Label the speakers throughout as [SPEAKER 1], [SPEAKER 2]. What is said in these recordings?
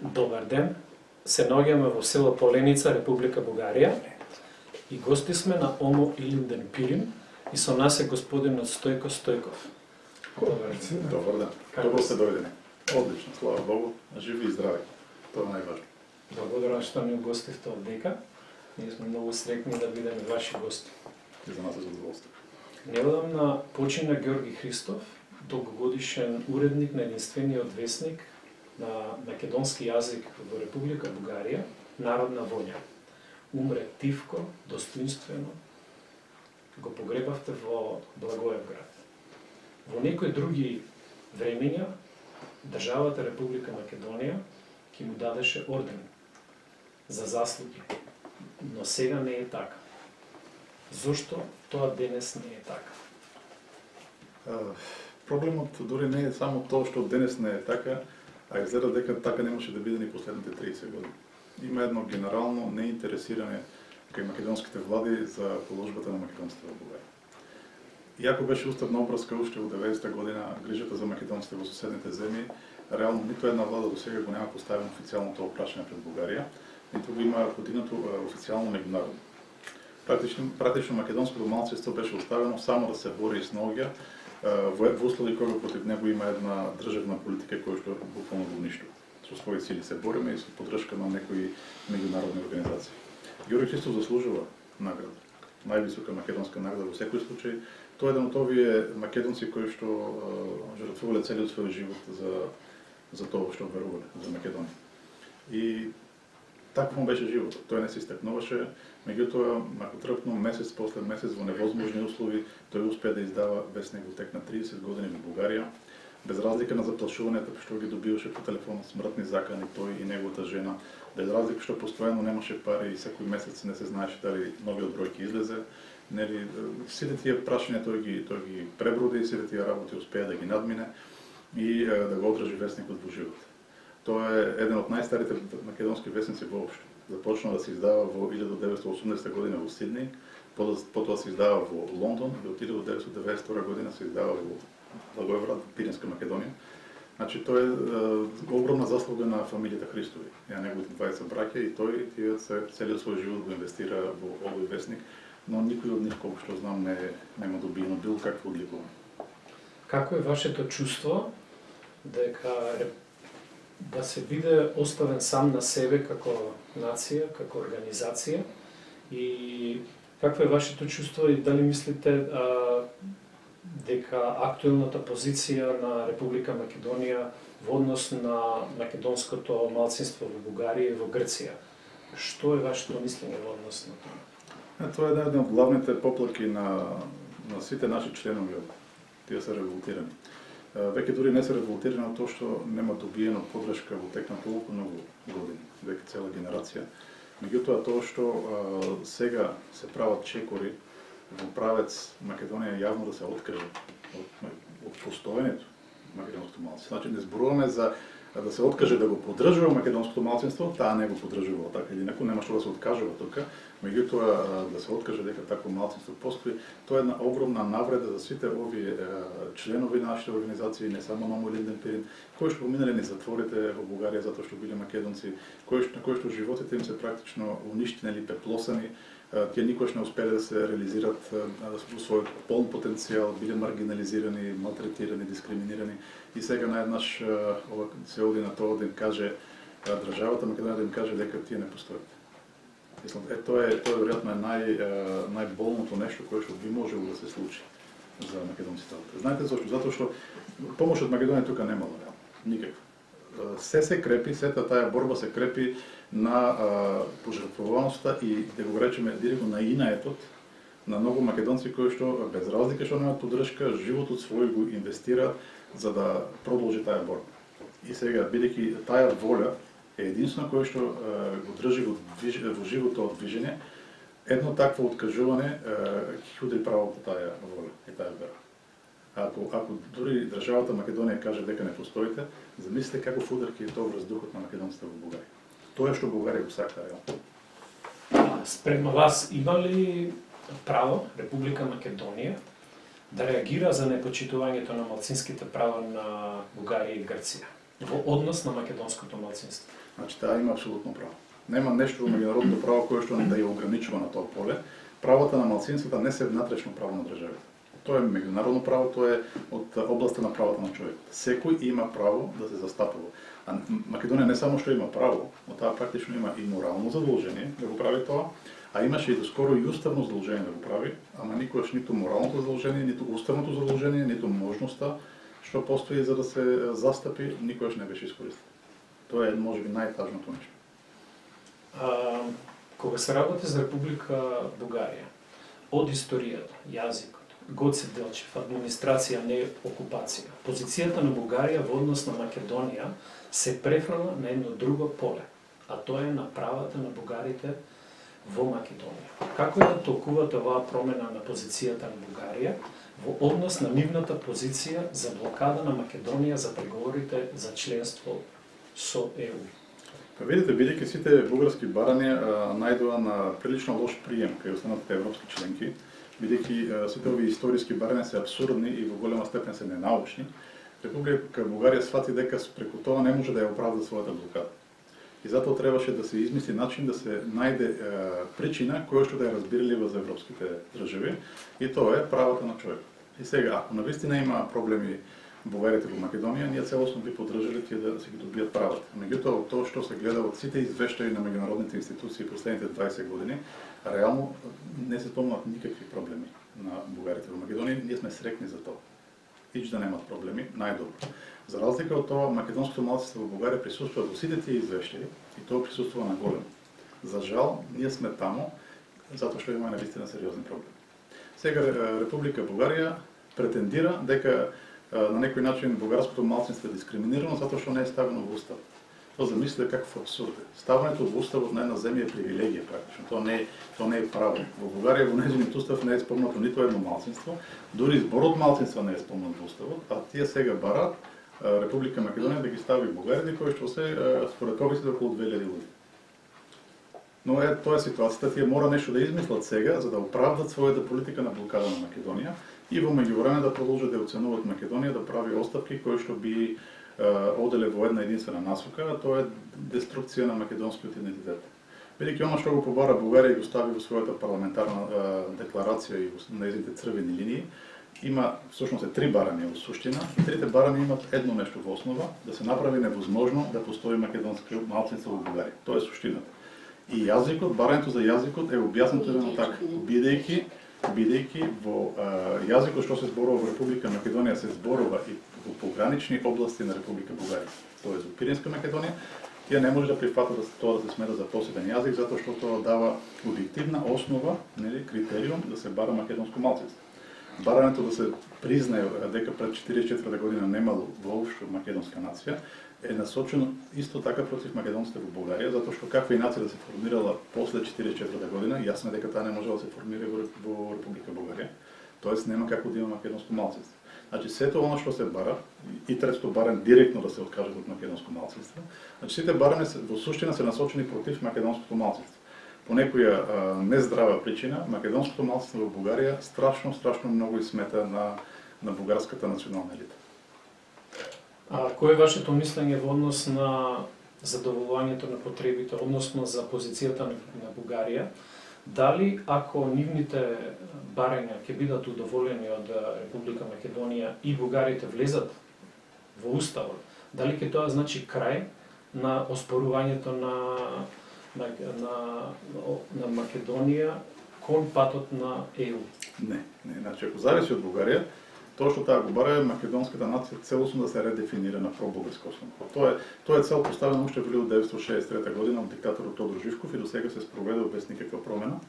[SPEAKER 1] Добар ден. Се наоѓаме во село Поленица, Република Бугарија. И гости сме на Омо Илинден Пирин и со нас е господинот Стојко Стојков.
[SPEAKER 2] Добар ден. Добро сте дојдени. Одлично, слава Богу. Живи и здрави. Тоа е најважно.
[SPEAKER 1] Благодарам што ни угостивте овдека. Ние сме многу среќни да бидеме ваши гости.
[SPEAKER 2] И за нас е задоволство.
[SPEAKER 1] Недавно почина Ѓорги Христов, долгогодишен уредник на единствениот весник на македонски јазик во Република Бугарија, Народна воља. Умре тивко, достоинствено. Го погребавте во Благоевград. Во некои други времења државата Република Македонија ќе му дадеше орден за заслуги, но сега не е така. Зошто тоа денес не е така?
[SPEAKER 2] Проблемот дури не е само тоа што денес не е така, а изгледа дека така немаше да биде ни последните 30 години. Има едно генерално неинтересирање кај македонските влади за положбата на македонците во Бугарија. Иако беше уставна обврска уште во 90-та година грижата за македонците во соседните земји, реално ниту една влада до сега го нема поставено официјалното опрашање пред Бугарија, ниту го има подигнато официјално меѓународно. Практично македонското малцинство беше оставено само да се бори и сноѓа во услови кога против него има една државна политика која што буквално го уништува. Со своји сили се бориме и со поддршка на некои меѓународни организации. Ѓорги Христов заслужува награда. Највисока македонска награда во секој случај. Тоа е еден од овие македонци кои што жртвувале целиот свој живот за тоа што верувале, за Македонија. И таков му беше животот. Тој не се истакнуваше, меѓутоа, ако трпно месец после месец во невозможни услови, тој успеа да издава весник во тек на 30 години во Бугарија, без разлика на заплашувањата што ги добиваше по телефон смртни закани тој и неговата жена, без разлика што постојано немаше пари и секој месец не се знаеше дали новиот број ќе излезе, нели сите тие прашања тој ги преброди, сите тие работи успеа да ги надмине и да го одржи весникот во живот. Тоа е еден од најстарите македонски весници воопшто. Започна да се издава во 1980 година во Сиднеј, потоа се издава во Лондон и од 1992 година се издава во Благоевград, Пиринска Македонија. Значи тоа е огромна заслуга на фамилијата Христови, на неговите 20 браќа и тој целиот свој живот го инвестира во овој весник, но никој од нив колку што знам нема добиено било какво одликување.
[SPEAKER 1] Како е вашето чувство дека да се биде оставен сам на себе како нација, како организација и какво е вашето чувство и дали мислите дека актуелната позиција на Република Македонија во однос на македонското малцинство во Бугарија и во Грција? Што е вашето мислење во однос на тоа?
[SPEAKER 2] Тоа е една од главните поплаки на сите наши членови. Тие се револтирани. Веќе дури не се револтирани од тоа што нема добиено поддршка во тек на толку многу години, веќе цела генерација. Меѓутоа тоа што сега се прават чекори во правец Македонија јавно да се откаже од постоењето македонското малцинство. Значи не зборуваме за да се откаже да го поддржува македонското малцинство, таа не го поддржува така или инаку, нема што да се откажува тука, меѓутоа да се откаже дека такво малцинство постои, тоа е една огромна навреда за сите овие членови на нашите организации, не само на Омо Илинден Пирин, кои што поминале низ затворите во Бугарија затоа што биле македонци, на кои што животите им се практично уништени или пеплосани, тие никош не успеле да се реализират во својот полн потенцијал, биле маргинализирани, малтретирани, дискриминирани и сега наеднаш се оди на тоа да им каже државата Македонија да им каже дека тие не постојат. Мислам, тоа е веројатно најболното нешто кое што би можело да се случи за македонците. Знаете зошто? Затоа што помош од Македонија тука немало реално, никаква. Се крепи, сета таа борба се крепи на пожртвуваноста и да го речеме директно на инаетот на многу македонци кои што без разлика што немаат поддршка, животот свој го инвестира за да продолжи таа борба. И сега бидејќи таа воља е единствено кој што го држи во живото од движење, едно такво откажување ќе удри право по таа воља и таа вера. Ако дури државата Македонија каже дека не постоите, замислете каков удар ќе е тоа врз духот на македонците во Бугарија. Тоа е што Бугарија го сака реално.
[SPEAKER 1] Спрема вас има ли право Република Македонија да реагира за непочитувањето на малцинските права на Бугарија и Грција во однос на македонското малцинство?
[SPEAKER 2] Значи таа има апсолутно право. Нема нешто во меѓународното право кое што да ја ограничува на тоа поле. Правата на малцинствата не се внатрешно право на државите. Тоа е меѓународно право, тоа е од областа на правата на човекот. Секој има право да се застапува. А Македонија не само што има право, но таа практично има и морално задолжение да го прави тоа, а имаше и доскоро и уставно задолжение да го прави, ама никогаш ниту моралното задолжение, ниту уставното задолжение, ниту можноста што постои за да се застапи, никогаш не беше искористено. Тоа е можеби најтажното нешто.
[SPEAKER 1] Кога се работи за Република Бугарија, од историјата, јазикот, Гоце Делчев, администрација, не окупација, позицијата на Бугарија во однос на Македонија се префрла на едно друго поле, а тоа е на правата на бугарите во Македонија. Како ја толкувате оваа промена на позицијата на Бугарија во однос на нивната позиција за блокада на Македонија за преговорите за членство со ЕУ?
[SPEAKER 2] Па видите, бидејќи сите бугарски барања најдоа на прилично лош прием кај останатите европски членки, бидејќи сите овие историски барања се абсурдни и во голема степен се ненаучни, Република Бугарија сфати дека преку тоа не може да ја оправда својата блокада. И затоа требаше да се измисли начин да се најде причина која што да е разбирлива за европските држави, и тоа е правата на човекот. И сега, ако навистина има проблеми бугарите во Македонија, ние целосно би поддржале тие да се ги добијат правата. Меѓутоа, тоа што се гледа од сите извештаи на меѓународните институции последните 20 години, реално не се спомнуваат никакви проблеми на бугарите во Македонија, ние сме срекни за тоа. Ич да немат проблеми, најдобро. За разлика од тоа, македонското малцинство во Бугарија присуствува во сите тие извештаи и тоа присуствува на голем. За жал, ние сме тамо, затоа што имаме навистина сериозни проблеми. Сега Република Бугарија претендира дека на некој начин бугарското малцинство е дискриминирано затоа што не е ставено во устав. Тоа замислите каков абсурд е. Ставането во уставот на една земја е привилегија практично. Тоа не е право. Во Бугарија во нејзиниот устав не е спомнато ниту едно малцинство, дури зборот малцинства не е спомнат во уставот, а тие сега барат Република Македонија да ги стави бугарите кои што се според побисите околу 2000 луѓе. Но тоа е ситуацијата, тие мора нешто да измислат сега за да оправдат својата политика на блокада на Македонија и во меѓувреме да продолжат да оценуваат Македонија да прави оставки кои што би оделе во една единствена насока, а тоа е деструкција на македонскиот идентитет. Бидејќи она што го побара Бугарија и го стави во својата парламентарна декларација и во нејзините црвени линии, има всушност три барања во суштина, и трите барања имат едно нешто во основа, да се направи невозможно да постои македонско малцинство во Бугарија. Тоа е суштината. И јазикот, барањето за јазикот е објаснато едно така, бидејќи во јазикот што се зборува во Република Македонија се зборува и во погранични области на Република Бугарија, тоа е за Пиринска Македонија, тие не може да прифатат тоа да се смета за посебен јазик, затоа што тоа дава објективна основа, нели, критериум да се бара македонско малцинство. Барањето да се признае дека пред 44 година немало воопшто македонска нација е насочено исто така против македонците во Бугарија, затоа што каква и нација да се формирала после 44 година, јасно е дека таа не може да се формира во Република Бугарија, тоест нема како да има македонско малцинство. Значи сето она што се бара, и третото барање директно да се откажат од македонско малцинство, значи сите барања во суштина се насочени против македонското малцинство. По некоја нездрава причина, македонското малцинство во Бугарија страшно многу и смета на бугарската национална елита.
[SPEAKER 1] Кој е вашето мислење во однос на задоволувањето на потребите, односно за позицијата на Бугарија? Дали ако нивните барања ќе бидат удоволени од Република Македонија и бугарите влезат во уставот, дали ќе тоа значи крај на оспорувањето на Македонија кон патот на ЕУ?
[SPEAKER 2] Не. Значи ако зависи од Бугарија, тоа што таа го бара е македонската нација целосно да се редефинира на пробугарска основа. Тоа е цел поставено уште во 1963 година од диктаторот Тодор Живков и до сега се спроведува без никаква промена.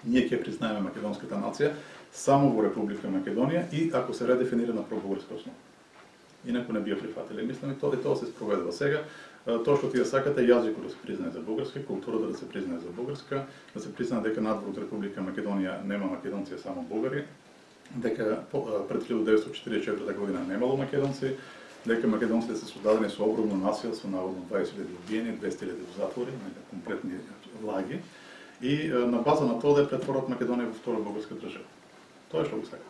[SPEAKER 2] Ние ќе признаеме македонската нација само во Република Македонија и ако се редефинира на пробугарска основа. Инаку не би ја прифатиле. Мислам и тоа се спроведува сега. Тоа што тие сакате јазикот да се признае за бугарски, културата да се признае за бугарска, да се признае дека надвор од Република Македонија нема македонци, само бугари, дека пред 1944 година немало македонци, дека македонците се создадени со огромно насилство, наводно 20.000 убиени, 200.000 во затвори, комплетни лаги, и на база на тоа да претворат Македонија во втора бугарска држава. Тоа е што го сака.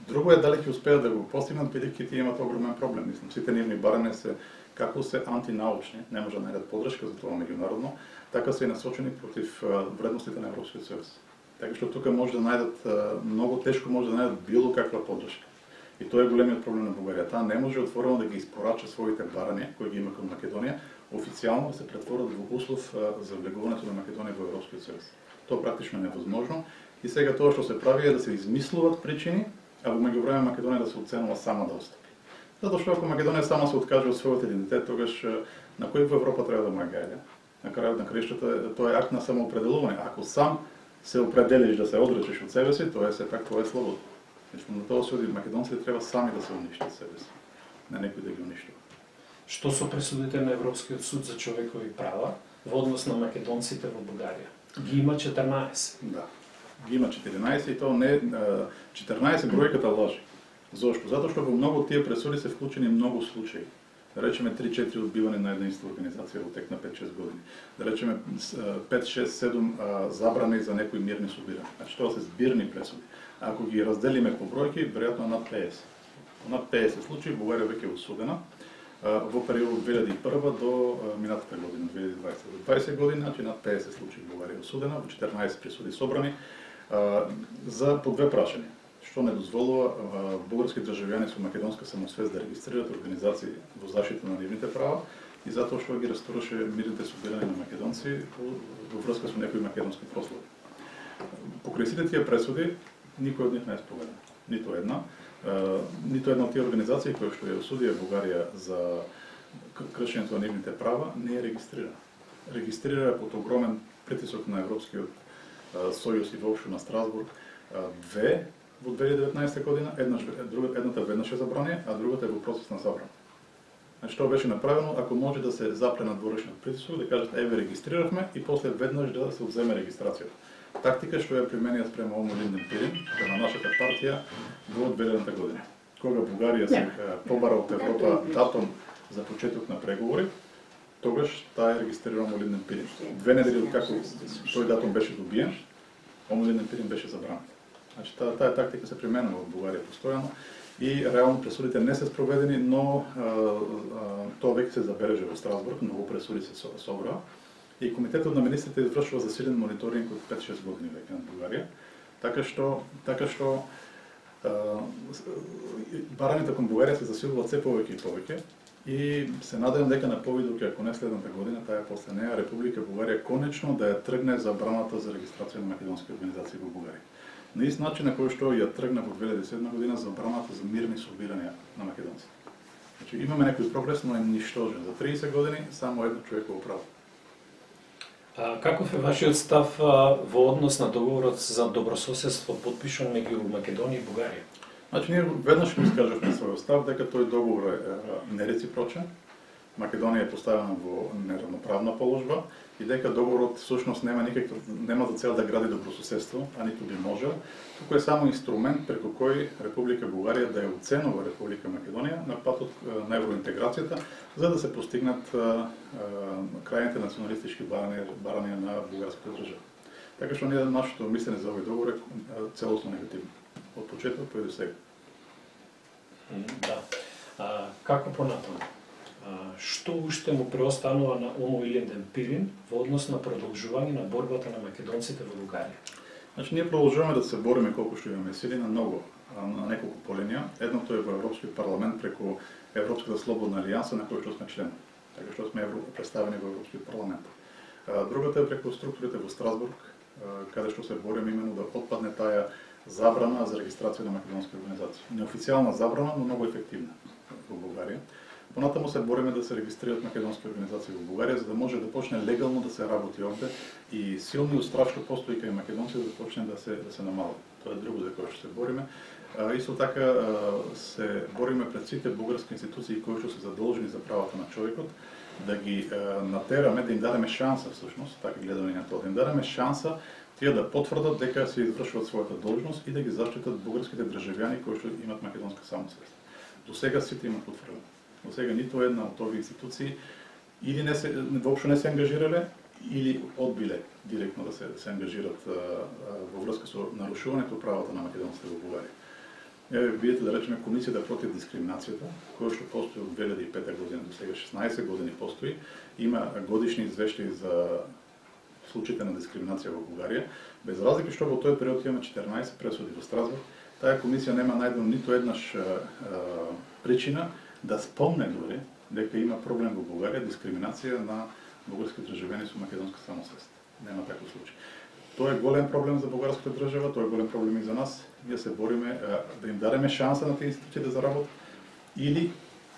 [SPEAKER 2] Друго е дали ќе успеат да го постигнат, бидејќи тие имат огромен проблем. Мислам, сите нивни барања се како се антинаучни, не може да најдат поддршка за тоа меѓународно, така се и насочени против вредностите на Европскиот сојуз. Така што тука може да најдат, многу тешко може да најдат било каква поддршка. И тоа е големиот проблем на Бугарија. Таа не може отворено да ги испорача своите барања, кои ги има кон Македонија, официјално да се претворат во услов за влегувањето на Македонија во Европскиот сојуз. Тоа практично е невозможно. И сега тоа што се прави е да се измислуваат причини, а во меѓувреме Македонија да се оценува сама да отстапи. Затоа што ако Македонија сама се откаже од својот идентитет, тогаш на кој во Европа треба да му гаѓа? На крајот на краиштата тоа е акт на самоопределување. Ако сам се определиш да се одречеш од себе си, тоа е сепак твоја слобода. Значи, на тоа се оди македонците треба сами да се уништат себе си, на некој да ги уништува.
[SPEAKER 1] Што со пресудите на Европскиот суд за човекови права во однос на македонците во Бугарија? Ги има 14.
[SPEAKER 2] Да. Ги има 14 и тоа не 14 бројката лажи. Зошто? Затоа што во многу од тие пресуди се вклучени многу случаи. Да речеме 3-4 одбивање на една иста организација во тек на 5-6 години. Да речеме 5-6-7 забрани за некои мирни собирања. Значи тоа се збирни пресуди. Ако ги разделиме по бројки, веројатно над 50. Над 50 случаи Бугарија веќе е осудена во период 2001 до минатата година, 2020. До 20 години, значи над 50 случаи Бугарија е осудена, во 14 присуди собрани за по две прашања. Што не дозволува бугарски државјани со македонска самосвест да регистрираат организации во заштита на нивните права и затоа што ги растураше мирните собирања на македонци во врска со некои македонски прослави. Покрај сите тие пресуди, никој од нив не е споменат. Ниту една од тие организации кои што ја осудија Бугарија за кршењето на нивните права не е регистрирана. Регистрира под огромен притисок на Европскиот сојуз и воопшто на Страсбург две во 2019 година, едната веднаш е забрана, а другата е во процес на забрана. Значи тоа беше направено ако може да се запре надворешниот притисок, да кажат еве регистриравме и после веднаш да се одземе регистрацијата. Тактика што ја применија спрема Омо Линден Пирин, према нашата партија во 2000 година. Кога Бугарија се побара од Европа датум за почеток на преговори, тогаш таа е регистрирана Омо Линден Пирин. 2 недели откако тој датум беше добиен, Омо Линден Пирин беше забранет. Значи таа тактика се применува во Бугарија постојано и реално пресудите не се спроведени, но тоа веќе се забележа во Страсбург, многу пресуди се собраа. И Комитетот на министрите извршува засилен мониторинг од 5-6 години веќе на Бугарија, така што барањата кон Бугарија се засилуваат се повеќе и повеќе и се надевам дека на повидоќе, ако не следната година, таа после неа Република Бугарија конечно да ја тргне забраната за регистрација на македонски организации во Бугарија. На ист начин на кој што ја тргна во 2007 година забраната за мирни собирања на македонци. Значи имаме некој прогрес, но е ништожен. За 30 години само едно човеково право.
[SPEAKER 1] Каков е вашиот став во однос на договорот за добрососедство подпишан меѓу Македонија и Бугарија?
[SPEAKER 2] Значи ние веднаш го искажавме својот став дека тој договор е нереципрочен. Македонија е поставена во неравноправна положба и дека договорот всушност нема за цел да гради добрососедство, а ниту би можел. Туку е само инструмент преку кој Република Бугарија да ја оценува Република Македонија на патот на евроинтеграцијата, за да се постигнат крајните националистички барања на бугарската држава. Така што нашето мислење за овој договор е целосно негативно. Од почеток па и до сега.
[SPEAKER 1] Да. Како понатаму? Што уште му преостанува на Омо Линден Пирин во однос на продолжување на борбата на македонците во Бугарија?
[SPEAKER 2] Значи ние продолжуваме да се бориме колку што имаме сили на неколку полиња. Едното е во Европскиот парламент преку Европската слободна алијанса на која што сме член. Така што сме представени во Европскиот парламент. Другата е преку структурите во Страсбург, каде што се бориме именно да отпадне таа забрана за регистрација на македонски организации. Неофицијална забрана, но многу ефективна во Бугарија. Понатаму се бориме да се регистрираат македонски организации во Бугарија, за да може да почне легално да се работи овде и силниот страх што постои кај македонци да почне да се намали. Тоа е друго за кое што се бориме. Исто така се бориме пред сите бугарски институции кои што се задолжени за правата на човекот, да ги натераме, да им дадеме шанса всушност, така гледаме на тоа, да им дадеме шанса тие да потврдат дека се извршуваат својата должност и да ги заштитат бугарските државјани кои што имаат македонска самосвест. До сега сите имаат потврдено. До сега ниту една од овие институции или воопшто не се ангажирале или одбиле директно да се ангажират во врска со нарушувањето правата на македонците во Бугарија. Видите да речеме Комисията против дискриминацията, која што постои од 2005 година до сега 16 години постои, има годишни извештаи за случаите на дискриминација во Бугарија. Без разлика што во тој период имаме 14 пресуди во Страсбург, таа комисија нема најдено ниту еднаш причина да спомне дори дека има проблем во Бугарија дискриминација на бугарски државјани со македонска самосвест. Нема таков случај. Тоа е голем проблем за бугарската држава, тоа е голем проблем и за нас. Ние се бориме да им дадеме шанса на тие институции да заработат или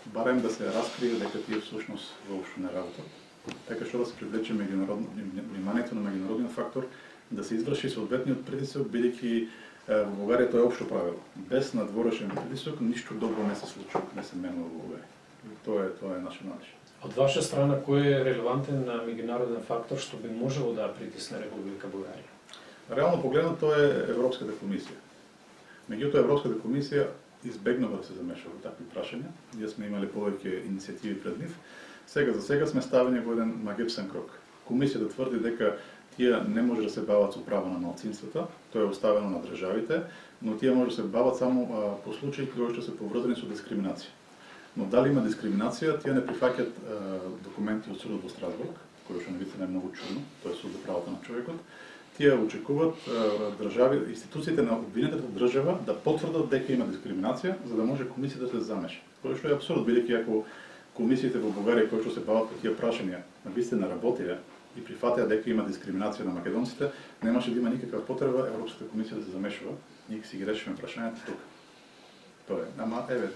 [SPEAKER 2] барем да се раскрие дека тие всушност воопшто не работат. Така што да се привлече вниманието на меѓународниот фактор, да се изврши соодветниот притисок, бидејќи во Бугарија тоа е општо правило. Без надворешен притисок ништо добро не се случува, не се менува во Бугарија. Тоа е наше надеж.
[SPEAKER 1] Од ваша страна, кој е релевантен на меѓународен фактор што би можело да притисне Република Бугарија?
[SPEAKER 2] Реално погледнато тоа е Европската комисија. Меѓутоа Европската комисија избегнува да се замеша во такви прашања. Ние сме имали повеќе иницијативи пред нив. Сега за сега сме ставени во еден магипсен крок. Комисијата тврди дека тие не може да се бават со право на малцинствата, тоа е оставено на државите, но тие може да се бават само по случаи кои што се поврзани со дискриминација. Но дали има дискриминација, тие не прифаќаат документи од судот во Страсбург, кој што навистина е многу чудно, тоа е суд за правата на човекот. Тие очекуваат држави, институциите на обвинетата држава да потврдат дека има дискриминација, за да може комисијата да се замеша. Кој што е апсурд, бидејќи ако комисиите во Бугарија кои што се бават по тие прашања навистина работеа и прифатеа дека има дискриминација на македонците, немаше да има никаква потреба Европската комисија да се замешува. Ние си ги решиме прашањата тука. Тоа е. Ама еве,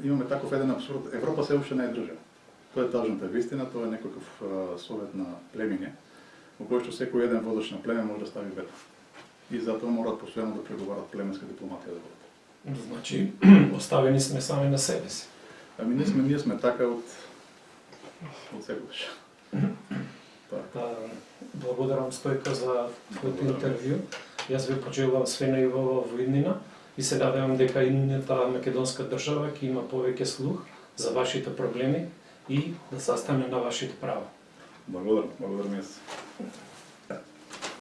[SPEAKER 2] имаме таков еден абсурд. Европа се уште не е држава. Тоа е тажната вистина, тоа е некаков совет на племиња, во кој што секој еден водеч на племе може да стави вето. И затоа мораат постојано да преговарат племенска дипломатија да водат.
[SPEAKER 1] Значи, оставени сме сами на себе си.
[SPEAKER 2] Ами ние сме така од секогаш.
[SPEAKER 1] Благодарам Стојко за твоето интервју. Јас ви пожелувам све најубаво во иднина и се надевам дека иднината македонска држава ќе има повеќе слух за вашите проблеми и да застане на вашите права.
[SPEAKER 2] Благодарам јас.